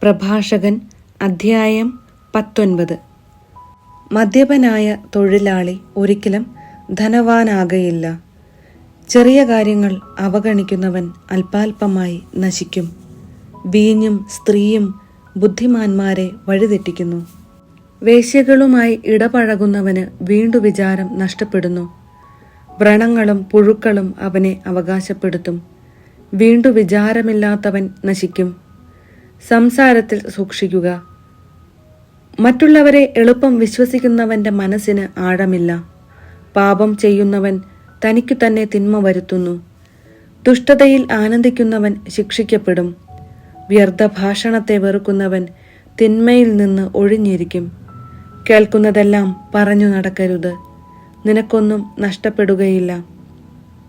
പ്രഭാഷകൻ അധ്യായം 19. മദ്യപനായ തൊഴിലാളി ഒരിക്കലും ധനവാനാകയില്ല. ചെറിയ കാര്യങ്ങൾ അവഗണിക്കുന്നവൻ അല്പാൽപമായി നശിക്കും. വീഞ്ഞും സ്ത്രീയും ബുദ്ധിമാന്മാരെ വഴിതെറ്റിക്കുന്നു. വേശ്യകളുമായി ഇടപഴകുന്നവന് വീണ്ടു വിചാരം നഷ്ടപ്പെടുന്നു. വ്രണങ്ങളും പുഴുക്കളും അവനെ അവകാശപ്പെടുത്തും. വീണ്ടു വിചാരമില്ലാത്തവൻ നശിക്കും. സംസാരത്തിൽ സൂക്ഷിക്കുക. മറ്റുള്ളവരെ എളുപ്പം വിശ്വസിക്കുന്നവന്റെ മനസ്സിന് ആഴമില്ല. പാപം ചെയ്യുന്നവൻ തനിക്കു തന്നെ തിന്മ വരുത്തുന്നു. ദുഷ്ടതയിൽ ആനന്ദിക്കുന്നവൻ ശിക്ഷിക്കപ്പെടും. വ്യർത്ഥ ഭാഷണത്തെ വെറുക്കുന്നവൻ തിന്മയിൽ നിന്ന് ഒഴിഞ്ഞിരിക്കും. കേൾക്കുന്നതെല്ലാം പറഞ്ഞു നടക്കരുത്. നിനക്കൊന്നും നഷ്ടപ്പെടുകയില്ല.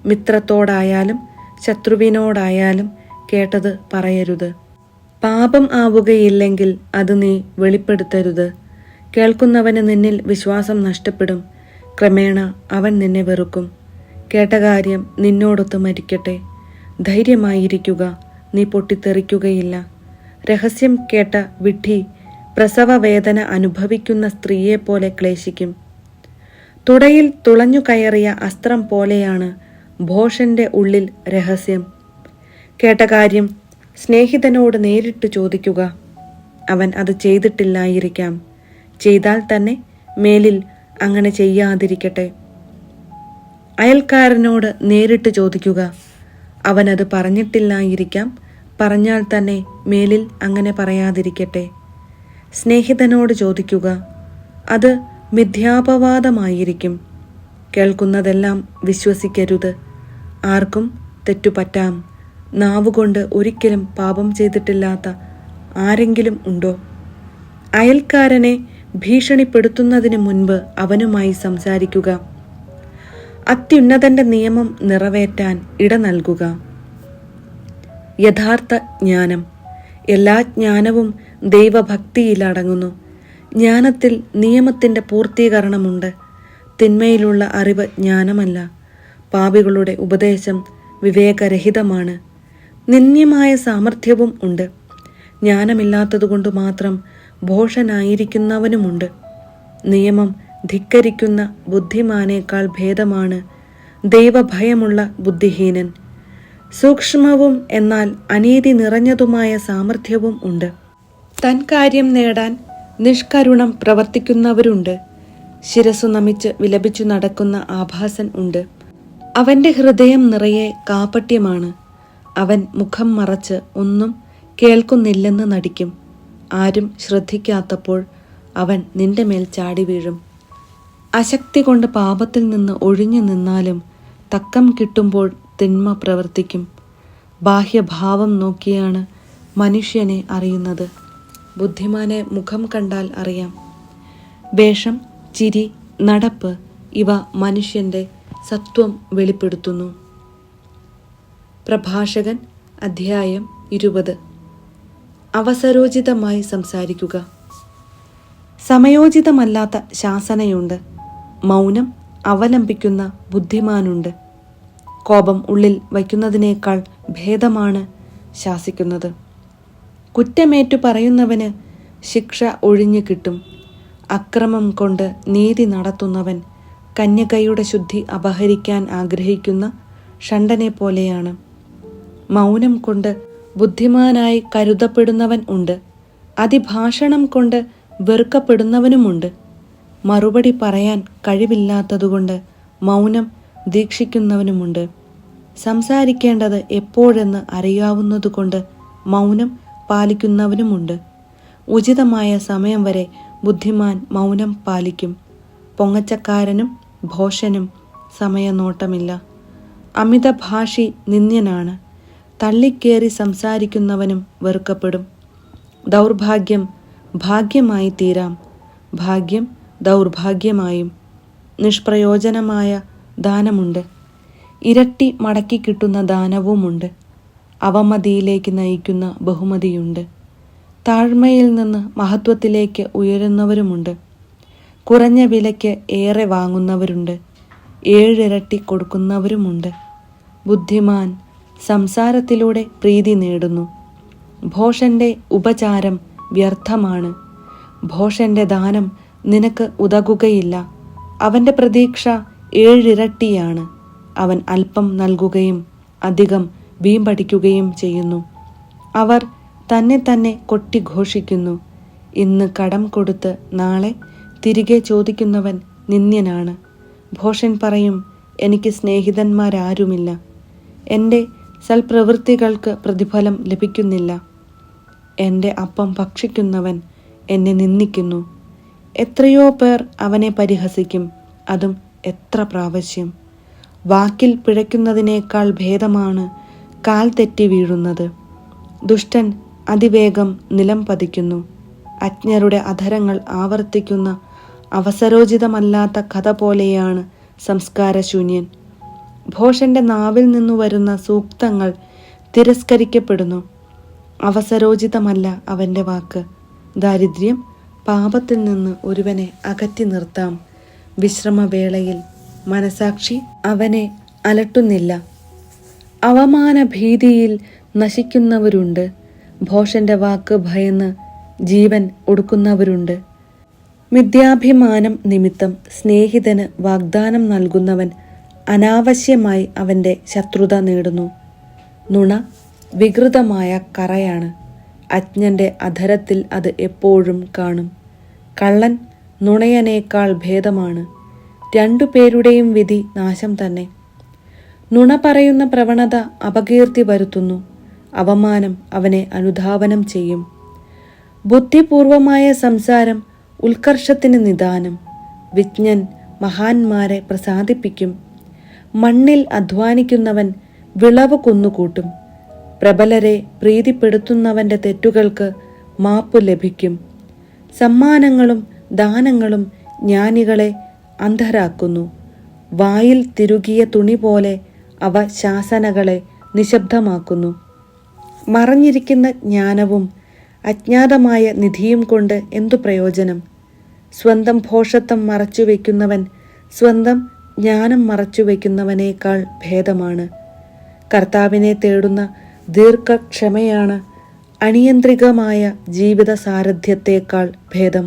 മിത്രത്തോടായാലും ശത്രുവിനോടായാലും കേട്ടത് പറയരുത്. പാപം ആവുകയില്ലെങ്കിൽ അത് നീ വെളിപ്പെടുത്തരുത്. കേൾക്കുന്നവന് നിന്നിൽ വിശ്വാസം നഷ്ടപ്പെടും. ക്രമേണ അവൻ നിന്നെ വെറുക്കും. കേട്ട കാര്യം നിന്നോടൊത്ത് മരിക്കട്ടെ. ധൈര്യമായിരിക്കുക, നീ പൊട്ടിത്തെറിക്കുകയില്ല. രഹസ്യം കേട്ട വിഡ്ഢി പ്രസവ വേദന അനുഭവിക്കുന്ന സ്ത്രീയെപ്പോലെ ക്ലേശിക്കും. തുടയിൽ തുളഞ്ഞു കയറിയ അസ്ത്രം പോലെയാണ് ഭോഷന്റെ ഉള്ളിൽ രഹസ്യം. കേട്ട കാര്യം സ്നേഹിതനോട് നേരിട്ട് ചോദിക്കുക. അവൻ അത് ചെയ്തിട്ടില്ലായിരിക്കാം. ചെയ്താൽ തന്നെ മേലിൽ അങ്ങനെ ചെയ്യാതിരിക്കട്ടെ. അയൽക്കാരനോട് നേരിട്ട് ചോദിക്കുക. അവനത് പറഞ്ഞിട്ടില്ലായിരിക്കാം. പറഞ്ഞാൽ തന്നെ മേലിൽ അങ്ങനെ പറയാതിരിക്കട്ടെ. സ്നേഹിതനോട് ചോദിക്കുക. അത് മിഥ്യാപവാദമായിരിക്കും. കേൾക്കുന്നതെല്ലാം വിശ്വസിക്കരുത്. ആർക്കും തെറ്റുപറ്റാം. നാവുകൊണ്ട് ഒരിക്കലും പാപം ചെയ്തിട്ടില്ലാത്ത ആരെങ്കിലും ഉണ്ടോ? അയൽക്കാരനെ ഭീഷണിപ്പെടുത്തുന്നതിന് മുൻപ് അവനുമായി സംസാരിക്കുക. അത്യുന്നതന്റെ നിയമം നിറവേറ്റാൻ ഇട നൽകുക. യഥാർത്ഥ ജ്ഞാനം. എല്ലാ ജ്ഞാനവും ദൈവഭക്തിയിലടങ്ങുന്നു. ജ്ഞാനത്തിൽ നിയമത്തിന്റെ പൂർത്തീകരണമുണ്ട്. തിന്മയിലുള്ള അറിവ് ജ്ഞാനമല്ല. പാപികളുടെ ഉപദേശം വിവേകരഹിതമാണ്. നിന്ദ്യമായ സാമർഥ്യവും ഉണ്ട്. ജ്ഞാനമില്ലാത്തതുകൊണ്ട് മാത്രം ഭോഷനായിരിക്കുന്നവനുമുണ്ട്. നിയമം ധിക്കരിക്കുന്ന ബുദ്ധിമാനേക്കാൾ ഭേദമാണ് ദൈവഭയമുള്ള ബുദ്ധിഹീനൻ. സൂക്ഷ്മവും എന്നാൽ അനീതി നിറഞ്ഞതുമായ സാമർഥ്യവും ഉണ്ട്. തൻ കാര്യം നേടാൻ നിഷ്കരുണം പ്രവർത്തിക്കുന്നവരുണ്ട്. ശിരസ്സു നമിച്ച് വിലപിച്ചു നടക്കുന്ന ആഭാസൻ ഉണ്ട്. അവന്റെ ഹൃദയം നിറയെ കാപട്യമാണ്. അവൻ മുഖം മറച്ച് ഒന്നും കേൾക്കുന്നില്ലെന്ന് നടിക്കും. ആരും ശ്രദ്ധിക്കാത്തപ്പോൾ അവൻ നിന്റെ മേൽ ചാടി വീഴും. അശക്തി കൊണ്ട് പാപത്തിൽ നിന്ന് ഒഴിഞ്ഞു നിന്നാലും തക്കം കിട്ടുമ്പോൾ തിന്മ പ്രവർത്തിക്കും. ബാഹ്യഭാവം നോക്കിയാണ് മനുഷ്യനെ അറിയുന്നത്. ബുദ്ധിമാനെ മുഖം കണ്ടാൽ അറിയാം. വേഷം, ചിരി, നടപ്പ് ഇവ മനുഷ്യന്റെ സത്വം വെളിപ്പെടുത്തുന്നു. പ്രഭാഷകൻ അധ്യായം 20. അവസരോചിതമായി സംസാരിക്കുക. സമയോചിതമല്ലാത്ത ശാസനയുണ്ട്. മൗനം അവലംബിക്കുന്ന ബുദ്ധിമാനുണ്ട്. കോപം ഉള്ളിൽ വയ്ക്കുന്നതിനേക്കാൾ ഭേദമാണ് ശാസിക്കുന്നത്. കുറ്റമേറ്റു പറയുന്നവന് ശിക്ഷ ഒഴിഞ്ഞു കിട്ടും. അക്രമം കൊണ്ട് നീതി നടത്തുന്നവൻ കന്യകയുടെ ശുദ്ധി അപഹരിക്കാൻ ആഗ്രഹിക്കുന്ന ഷണ്ടനെ പോലെയാണ്. മൗനം കൊണ്ട് ബുദ്ധിമാനായി കരുതപ്പെടുന്നവൻ ഉണ്ട്. അതിഭാഷണം കൊണ്ട് വെറുക്കപ്പെടുന്നവനുമുണ്ട്. മറുപടി പറയാൻ കഴിവില്ലാത്തതുകൊണ്ട് മൗനം ദീക്ഷിക്കുന്നവനുമുണ്ട്. സംസാരിക്കേണ്ടത് എപ്പോഴെന്ന് അറിയാവുന്നതുകൊണ്ട് മൗനം പാലിക്കുന്നവനുമുണ്ട്. ഉചിതമായ സമയം വരെ ബുദ്ധിമാൻ മൗനം പാലിക്കും. പൊങ്ങച്ചക്കാരനും ഭോഷനും സമയനോട്ടമില്ല. അമിതഭാഷി നിന്ദ്യനാണ്. തള്ളിക്കേറി സംസാരിക്കുന്നവനും വെറുക്കപ്പെടും. ദൗർഭാഗ്യം ഭാഗ്യമായി തീരാം. ഭാഗ്യം ദൗർഭാഗ്യമായും. നിഷ്പ്രയോജനമായ ദാനമുണ്ട്. ഇരട്ടി മടക്കി കിട്ടുന്ന ദാനവുമുണ്ട്. അവമതിയിലേക്ക് നയിക്കുന്ന ബഹുമതിയുണ്ട്. താഴ്മയിൽ നിന്ന് മഹത്വത്തിലേക്ക് ഉയരുന്നവരുമുണ്ട്. കുറഞ്ഞ വിലയ്ക്ക് ഏറെ വാങ്ങുന്നവരുണ്ട്. 7 ഇരട്ടി കൊടുക്കുന്നവരുമുണ്ട്. ബുദ്ധിമാൻ സംസാരത്തിലൂടെ പ്രീതി നേടുന്നു. ഭോഷന്റെ ഉപചാരം വ്യർത്ഥമാണ്. ഭോഷന്റെ ദാനം നിനക്ക് ഉതകുകയില്ല. അവന്റെ പ്രതീക്ഷ 7 ഇരട്ടിയാണ്. അവൻ അല്പം നൽകുകയും അധികം വീമ്പടിക്കുകയും ചെയ്യുന്നു. അവർ തന്നെ തന്നെ കൊട്ടിഘോഷിക്കുന്നു. ഇന്ന് കടം കൊടുത്ത് നാളെ തിരികെ ചോദിക്കുന്നവൻ നിന്ദ്യനാണ്. ഭോഷൻ പറയും, എനിക്ക് സ്നേഹിതന്മാരാരുമില്ല. എൻ്റെ സൽപ്രവൃത്തികൾക്ക് പ്രതിഫലം ലഭിക്കുന്നില്ല. എൻ്റെ അപ്പം ഭക്ഷിക്കുന്നവൻ എന്നെ നിന്ദിക്കുന്നു. എത്രയോ പേർ അവനെ പരിഹസിക്കും, അതും എത്ര പ്രാവശ്യം. വാക്കിൽ പിഴയ്ക്കുന്നതിനേക്കാൾ ഭേദമാണ് കാൽ തെറ്റി വീഴുന്നത്. ദുഷ്ടൻ അതിവേഗം നിലം പതിക്കുന്നു. അജ്ഞരുടെ അധരങ്ങൾ ആവർത്തിക്കുന്ന അവസരോചിതമല്ലാത്ത കഥ പോലെയാണ് സംസ്കാരശൂന്യൻ. ഭോഷന്റെ നാവിൽ നിന്നു വരുന്ന സൂക്തങ്ങൾ തിരസ്കരിക്കപ്പെടുന്നു. അവസരോചിതമല്ല അവൻ്റെ വാക്ക്. ദാരിദ്ര്യം പാപത്തിൽ നിന്ന് ഒരുവനെ അകറ്റി നിർത്താം. വിശ്രമവേളയിൽ മനസാക്ഷി അവനെ അലട്ടുന്നില്ല. അവമാന ഭീതിയിൽ നശിക്കുന്നവരുണ്ട്. ഭോഷന്റെ വാക്ക് ഭയന്ന് ജീവൻ ഒടുക്കുന്നവരുണ്ട്. മിഥ്യാഭിമാനം നിമിത്തം സ്നേഹിതന് വാഗ്ദാനം നൽകുന്നവൻ അനാവശ്യമായി അവൻ്റെ ശത്രുത നേടുന്നു. നുണ വികൃതമായ കറയാണ്. അജ്ഞന്റെ അധരത്തിൽ അത് എപ്പോഴും കാണും. കള്ളൻ നുണയനേക്കാൾ ഭേദമാണ്. 2 പേരുടെയും വിധി നാശം തന്നെ. നുണ പറയുന്ന പ്രവണത അപകീർത്തി വരുത്തുന്നു. അവമാനം അവനെ അനുധാവനം ചെയ്യും. ബുദ്ധിപൂർവമായ സംസാരം ഉത്കർഷത്തിന് നിദാനം. വിജ്ഞൻ മഹാന്മാരെ പ്രസാദിപ്പിക്കും. മണ്ണിൽ അധ്വാനിക്കുന്നവൻ വിളവ് കുന്നുകൂട്ടും. പ്രബലരെ പ്രീതിപ്പെടുത്തുന്നവൻ്റെ തെറ്റുകൾക്ക് മാപ്പു ലഭിക്കും. സമ്മാനങ്ങളും ദാനങ്ങളും ജ്ഞാനികളെ അന്ധരാക്കുന്നു. വായിൽ തിരുകിയ തുണി പോലെ അവ ശാസനകളെ നിശബ്ദമാക്കുന്നു. മറഞ്ഞിരിക്കുന്ന ജ്ഞാനവും അജ്ഞാതമായ നിധിയും കൊണ്ട് എന്തു പ്രയോജനം? സ്വന്തം ഭോഷത്വം മറച്ചുവെക്കുന്നവൻ സ്വന്തം ജ്ഞാനം മറച്ചുവെക്കുന്നവനേക്കാൾ ഭേദമാണ്. കർത്താവിനെ തേടുന്ന ദീർഘക്ഷമയാണ് അനിയന്ത്രികമായ ജീവിത സാരഥ്യത്തേക്കാൾ ഭേദം.